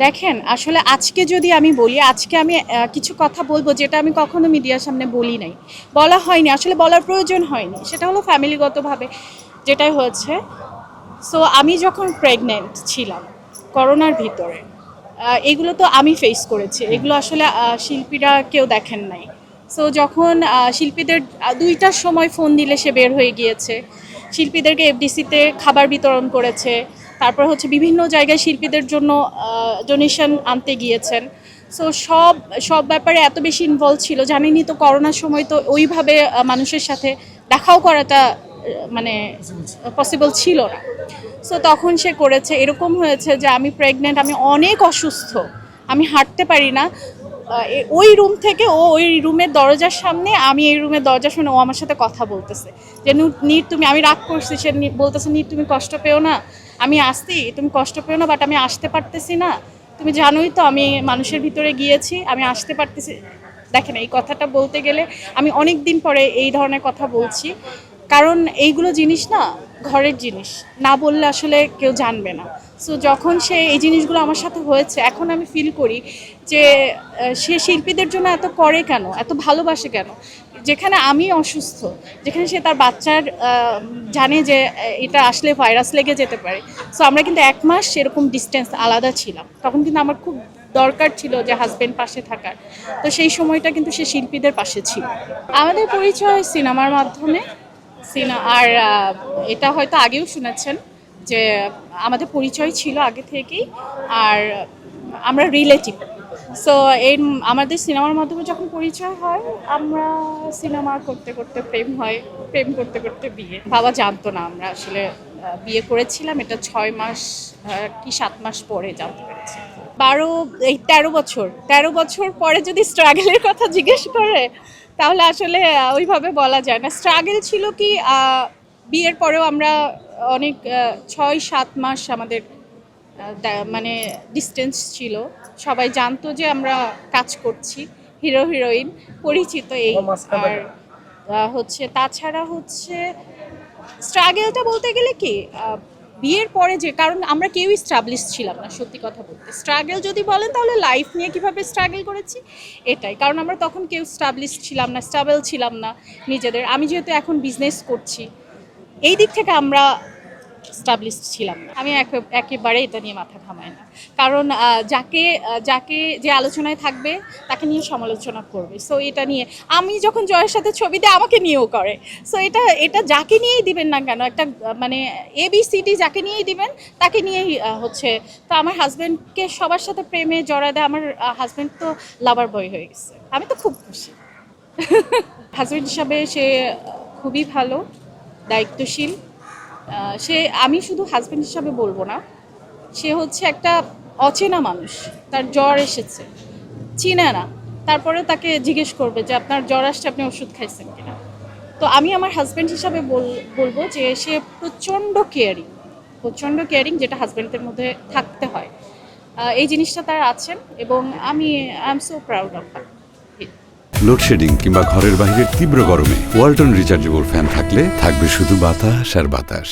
দেখেন আসলে আজকে যদি আমি বলি, আজকে আমি কিছু কথা বলবো যেটা আমি কখনো মিডিয়ার সামনে বলি নাই, বলা হয়নি, আসলে বলার প্রয়োজন হয়নি। সেটা হলো ফ্যামিলিগতভাবে যেটাই হয়েছে। সো আমি যখন প্রেগনেন্ট ছিলাম করোনার ভিতরে, এগুলো তো আমি ফেস করেছি, এগুলো আসলে শিল্পীরা কেউ দেখেন নাই। সো যখন শিল্পীদের 2টার সময় ফোন দিলে সে বের হয়ে গিয়েছে, শিল্পীদেরকে এফডিসিতে খাবার বিতরণ করেছে, তারপর হচ্ছে বিভিন্ন জায়গায় শিল্পীদের জন্য ডোনেশন আনতে গিয়েছেন। সো সব সব ব্যাপারে এত বেশি ইনভলভ ছিল, জানেনই তো করোনার সময় তো ওইভাবে মানুষের সাথে দেখাও করাটা মানে পসিবল ছিল না। সো তখন সে করেছে। এরকম হয়েছে যে আমি প্রেগনেন্ট, আমি অনেক অসুস্থ, আমি হাঁটতে পারি না। ওই রুম থেকে ওই রুমের দরজার সামনে, আমি এই রুমের দরজার সামনে, ও আমার সাথে কথা বলতেছে যে নীর তুমি, আমি রাগ করছি, সে বলতেছে নীর তুমি কষ্ট পেও না, আমি আসছি, তুমি কষ্ট পেও না, বাট আমি আসতে পারতেছি না, তুমি জানোই তো আমি মানুষের ভিতরে গিয়েছি, আমি আসতে পারতেছি। দেখেন এই কথাটা বলতে গেলে আমি অনেক দিন পরে এই ধরনের কথা বলছি, কারণ এইগুলো জিনিস না ঘরের জিনিস, না বললে আসলে কেউ জানবে না। সো যখন সে এই জিনিসগুলো আমার সাথে হয়েছে, এখন আমি ফিল করি যে সে শিল্পীদের জন্য এত করে কেন, এত ভালোবাসে কেন, যেখানে আমি অসুস্থ, যেখানে সে তার বাচ্চার জানে যে এটা আসলে ভাইরাস লেগে যেতে পারে। সো আমরা কিন্তু 1 মাস এরকম ডিস্টেন্স আলাদা ছিলাম, তখন কিন্তু আমার খুব দরকার ছিল যে হাজব্যান্ড পাশে থাকার। তো সেই সময়টা কিন্তু সে শিল্পীদের পাশে ছিল। আমাদের পরিচয় সিনেমার মাধ্যমে। আর এটা হয়তো আগেও শুনেছেন যে আমাদের পরিচয় ছিল আগে থেকেই, আর আমরা রিলেটিভ। সো এই আমাদের সিনেমার মাধ্যমে যখন পরিচয় হয়, আমরা সিনেমা করতে করতে প্রেম হয়, প্রেম করতে করতে বিয়ে। বাবা জানতো না আমরা আসলে বিয়ে করেছিলাম, এটা 6 মাস কি 7 মাস পরে জানতে পেরেছি। 13 বছর, 13 বছর পরে যদি স্ট্রাগলের কথা জিজ্ঞেস করে তাহলে আসলে ওইভাবে বলা যায় না। স্ট্রাগল ছিল কি, বিয়ের পরেও আমরা অনেক 6-7 মাস আমাদের মানে ডিস্টেন্স ছিল, সবাই জানতো যে আমরা কাজ করছি, হিরো হিরোইন পরিচিত এই। আর হচ্ছে তাছাড়া হচ্ছে স্ট্রাগলটা বলতে গেলে কি, বিয়ের পরে যে, কারণ আমরা কেউই স্টাবলিশ ছিলাম না সত্যি কথা বলতে। স্ট্রাগল যদি বলেন তাহলে লাইফ নিয়ে কিভাবে স্ট্রাগল করেছি এটাই, কারণ আমরা তখন কেউ স্টাবলিশ ছিলাম না, স্টাবল ছিলাম না নিজেদের। আমি যেহেতু এখন বিজনেস করছি, এই দিক থেকে আমরা স্টাবলিশড ছিলাম না। আমি একেবারে এটা নিয়ে মাথা ঘামাই না, কারণ যাকে যাকে যে আলোচনায় থাকবে তাকে নিয়ে সমালোচনা করবে। সো এটা নিয়ে আমি যখন জয়ের সাথে ছবি দিই, আমাকে নিয়েও করে। সো এটা এটা যাকে নিয়েই দিবেন না কেন, একটা মানে ABCD যাকে নিয়েই দিবেন তাকে নিয়েই হচ্ছে। তো আমার হাজব্যান্ডকে সবার সাথে প্রেমে জড়া দেয়, আমার হাজব্যান্ড তো লাভার বয় হয়ে গেছে, আমি তো খুব খুশি। হাজব্যান্ড হিসাবে সে খুবই ভালো, দায়িত্বশীল। সে, আমি শুধু হাজব্যান্ড হিসাবে বলবো না, সে হচ্ছে একটা অচেনা মানুষ, তার জ্বর এসেছে, চিনে না, তারপরে তাকে জিজ্ঞেস করবে যে আপনার জ্বর আসছে, আপনি ওষুধ খাইছেন কিনা। তো আমি আমার হাজব্যান্ড হিসাবে বলবো যে সে প্রচণ্ড কেয়ারিং, প্রচণ্ড কেয়ারিং, যেটা হাজব্যান্ডের মধ্যে থাকতে হয়। এই জিনিসটা তার আছেন, এবং আমি I am so proud of her. Load shedding কিংবা ঘরের বাইরের তীব্র গরমে ওয়ালটন রিচার্জেবল ফ্যান থাকলে থাকবে শুধু বাতাস আর বাতাস।